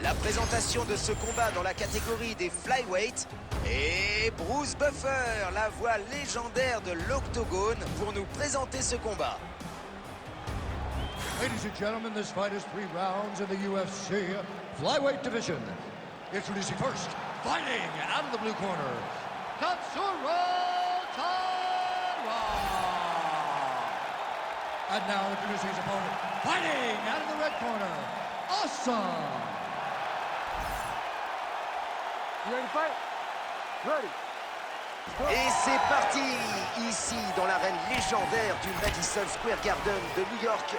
La présentation de ce combat dans la catégorie des flyweight et Bruce Buffer, la voix légendaire de l'Octogone, pour nous présenter ce combat. Ladies and gentlemen, this fight is 3 rounds in the UFC flyweight division. Introducing first, fighting out of the blue corner, Katsuro Tonga. And now introducing his opponent, fighting out of the red corner, Awesome. You ready to fight? Ready. Et c'est parti, ici dans l'arène légendaire du Madison Square Garden de New York.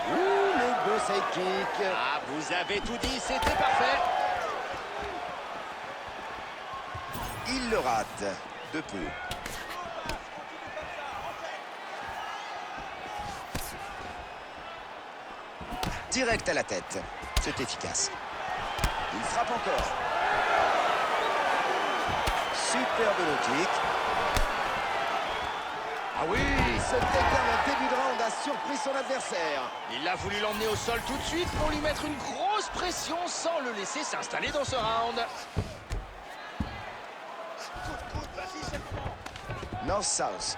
Ouh, le beau sidekick. Ah, vous avez tout dit, c'était parfait. Il le rate de peu. Direct à la tête, c'est efficace. Il frappe encore. Superbe low kick. Ah oui, ce takedown en début de round a surpris son adversaire. Il a voulu l'emmener au sol tout de suite pour lui mettre une grosse pression sans le laisser s'installer dans ce round. North-South.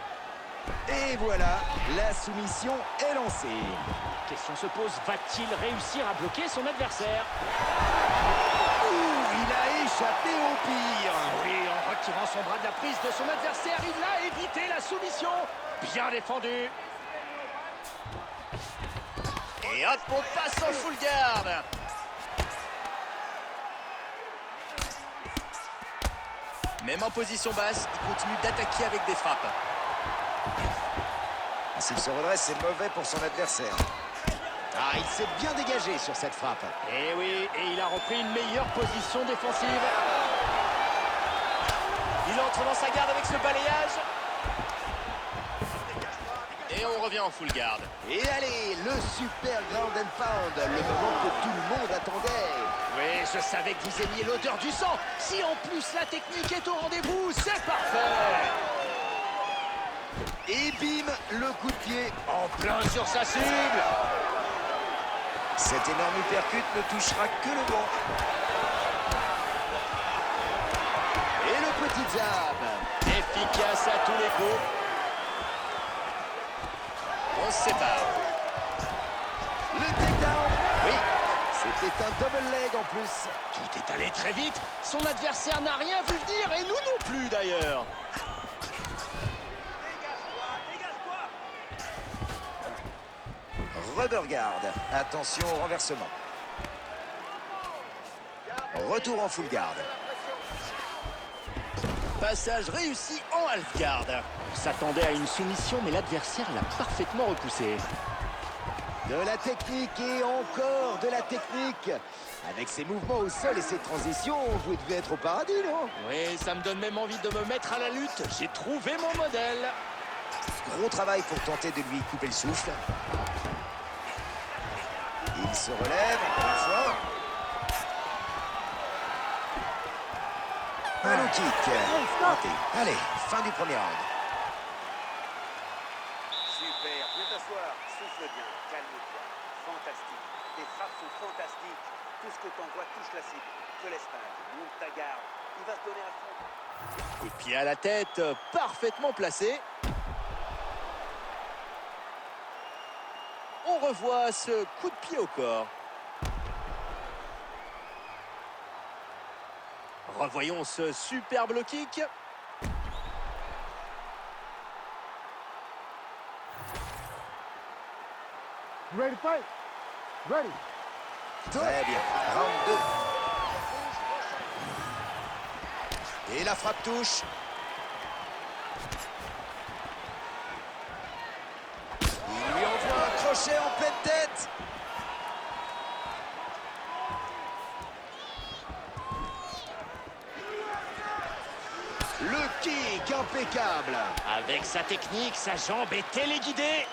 Et voilà, la soumission est lancée. La question se pose, va-t-il réussir à bloquer son adversaire? Ouh, il a échappé au pire. Oui, en retirant son bras de la prise de son adversaire, il a évité la soumission. Bien défendu. Et hop, on passe en full guard. Même en position basse, il continue d'attaquer avec des frappes. S'il se redresse, c'est mauvais pour son adversaire. Ah, il s'est bien dégagé sur cette frappe. Et oui, et il a repris une meilleure position défensive. Il entre dans sa garde avec ce balayage. Et on revient en full guard. Et allez, le super ground and pound, le moment que tout le monde attendait. Oui, je savais que vous aimiez l'odeur du sang. Si en plus la technique est au rendez-vous, c'est parfait. Et bim, le coup de pied. En plein sur sa cible. Cet énorme uppercut ne touchera que le banc. Et le petit jab. Efficace à tous les coups. On se sépare. Le takedown. Oui, c'était un double leg en plus. Tout est allé très vite. Son adversaire n'a rien vu venir et nous non plus d'ailleurs. Rubber guard. Attention au renversement. Retour en full guard. Passage réussi en half guard. On s'attendait à une soumission, mais l'adversaire l'a parfaitement repoussé. De la technique et encore de la technique. Avec ses mouvements au sol et ses transitions, vous devez être au paradis, non? Oui, ça me donne même envie de me mettre à la lutte. J'ai trouvé mon modèle. Gros travail pour tenter de lui couper le souffle. Il se relève encore une fois. Un low kick. Raté. Allez, fin du premier round. Super, viens t'asseoir, souffle bien, calme-toi. Fantastique, tes frappes sont fantastiques. Tout ce que t'envoies touche la cible. Te laisse pas, monte ta garde. Il va se donner à fond. Coup de pied à la tête, parfaitement placé. On revoit ce coup de pied au corps. Revoyons ce superbe low kick. You ready to fight? Ready. Très bien. Round 2. Et la frappe touche. Il lui envoie un crochet en pleine tête. Le kick impeccable. Avec sa technique, sa jambe est téléguidée.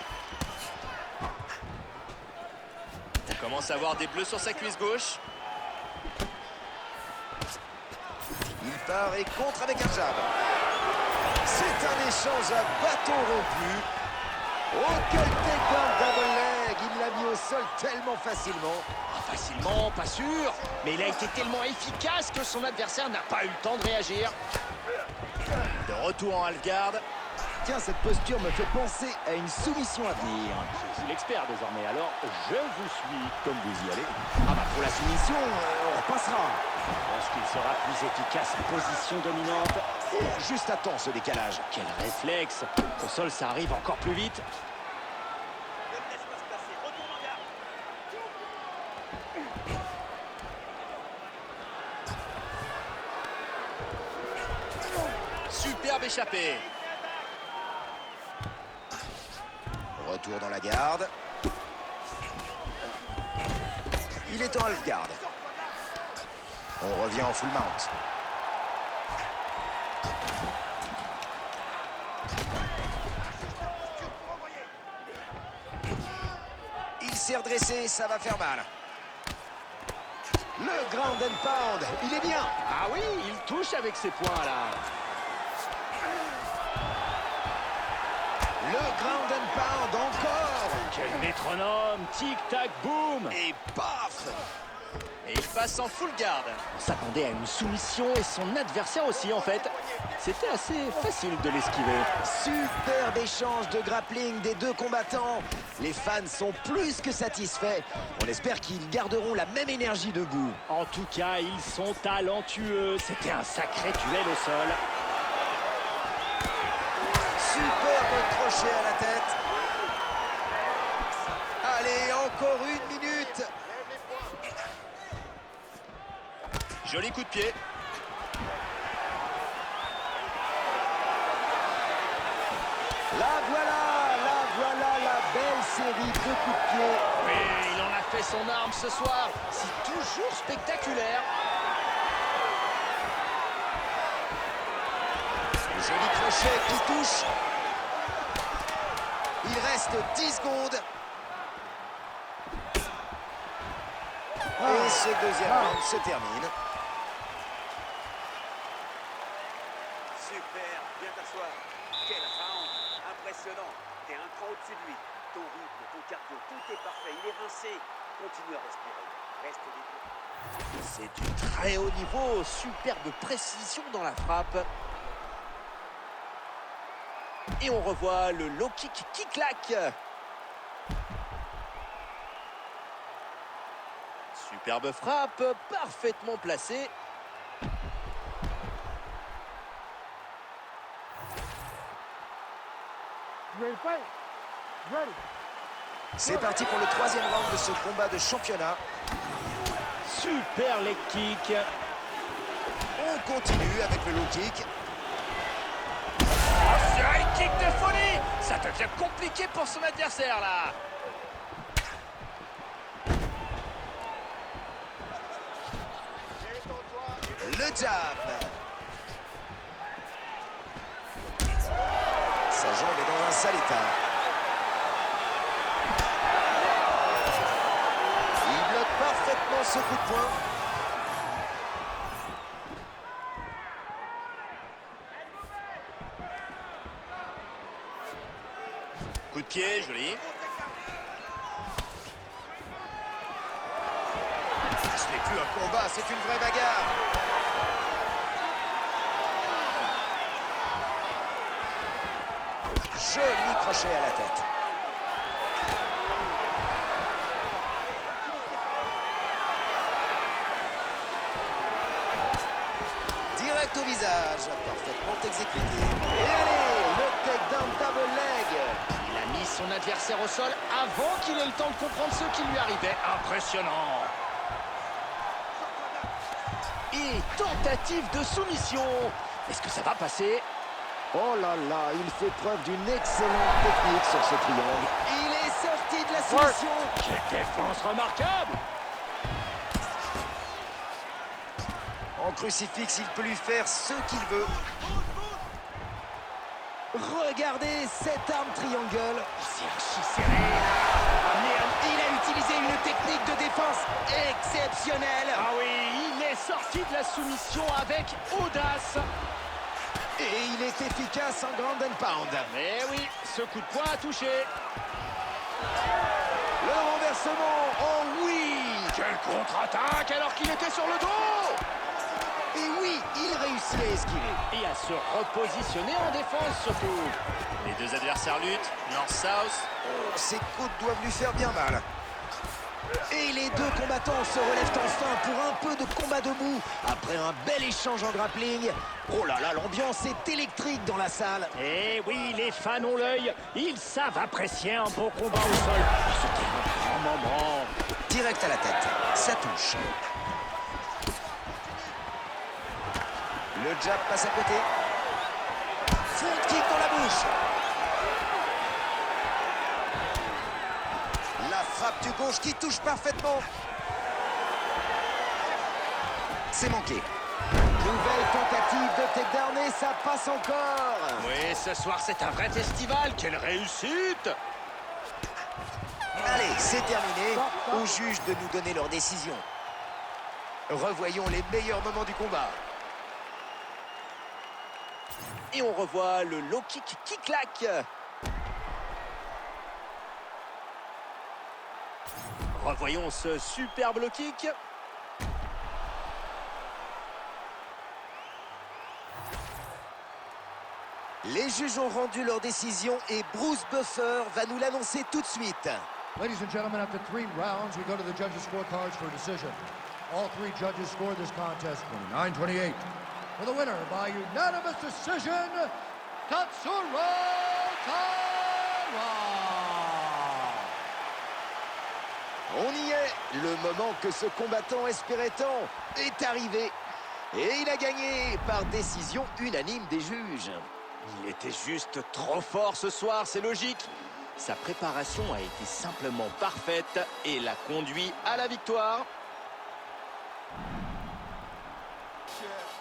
On commence à voir des bleus sur sa cuisse gauche. Il part et contre avec un jab. C'est un échange à bâton rompu. Oh, quel takedown double leg. Il il l'a mis au sol tellement facilement. Facilement, pas sûr, mais il a été tellement efficace que son adversaire n'a pas eu le temps de réagir. De retour en half-guard. Tiens, cette posture me fait penser à une soumission à venir. Je suis l'expert désormais, alors je vous suis comme vous y allez. Ah bah pour la soumission, on repassera. Je pense qu'il sera plus efficace en position dominante. Oh, juste à temps ce décalage. Quel réflexe! Au sol, ça arrive encore plus vite. Ne le laisse pas se placer. Retourne en garde. Superbe échappé. Retour dans la garde. Il est en half-guard. On revient en full mount. Il s'est redressé, ça va faire mal. Le ground and pound, il est bien. Ah oui, il touche avec ses poings là. Le ground and pound encore. Quel métronome! Tic-tac, boum! Et paf. Et il passe en full guard. On s'attendait à une soumission et son adversaire aussi en fait. C'était assez facile de l'esquiver. Superbe échange de grappling des deux combattants. Les fans sont plus que satisfaits. On espère qu'ils garderont la même énergie debout. En tout cas, ils sont talentueux. C'était un sacré duel au sol. Superbe crochet à la tête. Allez, encore une minute. Joli coup de pied. La belle série de coups de pied. Oui, il en a fait son arme ce soir. C'est toujours spectaculaire. Joli crochet qui touche. Il reste 10 secondes. Et ce deuxième round se termine. Super, viens t'asseoir. Quel round impressionnant. T'es un cran au-dessus de lui. Ton rythme, ton cardio, tout est parfait. Il est rincé. Continue à respirer. Reste détendu. C'est du très haut niveau. Superbe précision dans la frappe. Et on revoit le low kick qui claque. Superbe frappe, parfaitement placée. You ready to fight? Ready. C'est parti pour le troisième round de ce combat de championnat. Super leg kick. On continue avec le low kick. C'est un kick de folie. Ça devient compliqué pour son adversaire là. Le jab. Sa jambe est dans un sale état. Il bloque parfaitement ce coup de poing. Coup de pied, joli. Ce n'est plus un combat, c'est une vraie bagarre. Joli crochet à la tête. Direct au visage, parfaitement exécuté. Et allez, le takedown double leg. Il a mis son adversaire au sol avant qu'il ait le temps de comprendre ce qui lui arrivait. Impressionnant. Et tentative de soumission. Est-ce que ça va passer? Oh là là, il fait preuve d'une excellente technique sur ce triangle. Il est sorti de la soumission. Quelle défense remarquable! En crucifix, il peut lui faire ce qu'il veut. Regardez cette arme triangle. C'est archi serré. Il a utilisé une technique de défense exceptionnelle. Ah oui, il est sorti de la soumission avec audace. Et il est efficace en ground and pound. Mais oui, ce coup de poing a touché. Le Le renversement, oh oui! Quelle contre-attaque alors qu'il était sur le dos! Et oui, il réussit à esquiver. Et à se repositionner en défense surtout. Les deux adversaires luttent, North-South. Ses côtes doivent lui faire bien mal. Et les deux combattants se relèvent enfin pour un peu de combat debout. Après un bel échange en grappling. Oh là là, l'ambiance est électrique dans la salle. Eh oui, les fans ont l'œil. Ils savent apprécier un bon combat au sol. C'était un grand moment. Direct à la tête, ça touche. Le jab passe à côté. Front kick dans la bouche. La frappe du gauche qui touche parfaitement. C'est manqué. Nouvelle tentative de takedown et ça passe encore. Oui, ce soir, c'est un vrai festival. Quelle réussite! Allez, c'est terminé. Aux juges de nous donner leur décision. Revoyons les meilleurs moments du combat. Et on revoit le low kick qui claque. Revoyons ce superbe low kick. Les juges ont rendu leur décision et Bruce Buffer va nous l'annoncer tout de suite. Ladies and gentlemen, after 3 rounds, we go to the judges' scorecards for a decision. All 3 judges scored this contest 29-28. For the winner by unanimous decision, Tatsuro Taira! On y est. Le moment que ce combattant espérait tant est arrivé. Et il a gagné par décision unanime des juges. Il était juste trop fort ce soir, c'est logique. Sa préparation a été simplement parfaite et l'a conduit à la victoire. Yeah.